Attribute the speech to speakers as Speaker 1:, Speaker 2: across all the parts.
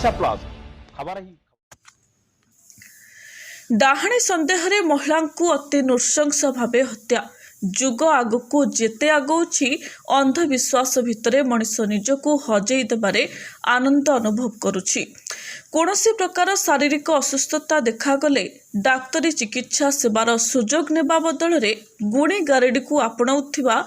Speaker 1: Odisha plus खबर ही
Speaker 2: डाहाणी सन्देह महिला को अति नृशंस भाव हत्या जुग आगक जेते आगौछि अंधविश्वास भितर मनिष निजको हजई देबारे आनंद अनुभव करुछि। कौनसी प्रकार शारीरिक असुस्थता देखागले डाक्तरी चिकित्सा सेवार सुजोग नेबा बदल गुणी गारेडी को आपणाउथिबा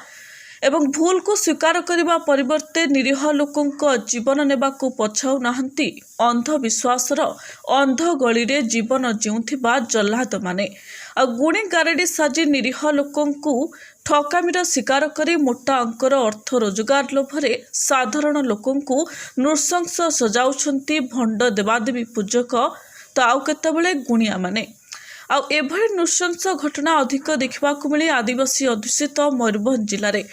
Speaker 2: एवं भूल को स्वीकार करने परिवर्ते निरीह लोकों जीवन नेबाकू पछाऊ नाहंती अंधविश्वासर अंध गली रे जीवन जीउथिबा जल्लाद माने गुणी गारेडी साजी निरीह लोकों ठकामीर शिकार करी मोटा अंकर अर्थ रोजगार लोभरे साधारण लोकों नृशंस सजाउछंती भंड देवादेवी पूजक तो आउ केतेबेले गुणिया माने एभली नृशंस घटना अधिक देखा मिले आदिवासी अध्युषित मयूरभंज जिले में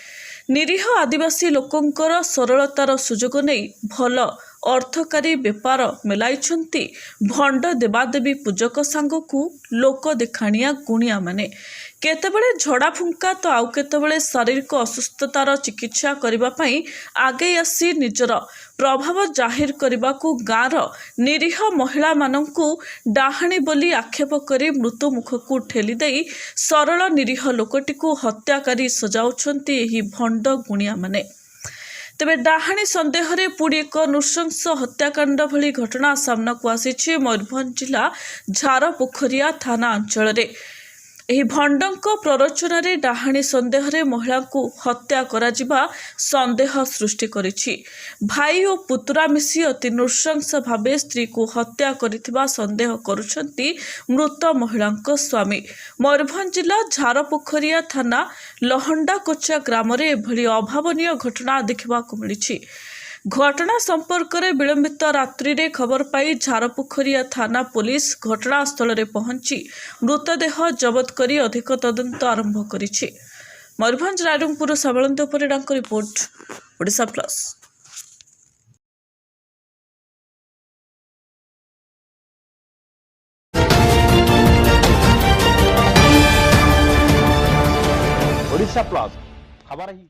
Speaker 2: निरीह आदिवासी लोकंकर सरलतार सुजोग नहीं भल अर्थकारी बेपार मेलाइछंती भंड देवादेवी पूजक सांगकू लोक देखाणिया गुणिया माने केतेबेले झड़ा फुंका तो आउ केतेबेले शारीरिक असुस्थतार चिकित्सा करबा पई आगे आसी निजर प्रभाव जाहिर करबाकू गाँर निरीह महिला मानंकू डाहाणी बोली आक्षेप करी मृत्यु मुखकू ठेली देई सरल निरीह लोकटिकू हत्याकारी सजाउछंती एही भंड गुणिया माने। तेबे डाहाणी सन्देह पुणी एक नृशंस हत्याकांड भली घटना सामना को आसी मयूरभंज जिला झारपोखरिया थाना अंचल रे। एही भंडंक प्ररोचना रे डाहाणी सन्देह महिला को हत्या करा सन्देह सृष्टि करिछि। भाई और पुतुरा मिसी अति नृशंस भावे स्त्री को हत्या करिथिबा सन्देह करुछंती मृत महिलांक स्वामी। मयूरभंज जिला झारपोखरिया थाना लहंडाकोचा ग्राम रे एभली अभावनीय घटना देखिबाकू मिलिछि। घटना संपर्क में विलंबित रात्रि रे खबर पाई झारपोखरिया थाना पुलिस घटनास्थल में पहुंची मृतदेह जबत करी अधिक तदंत आरंभ करिछि। मयूरभंज रायरंगपुर साबळंत परिडांक report Odisha plus.
Speaker 1: Odisha plus खबर ही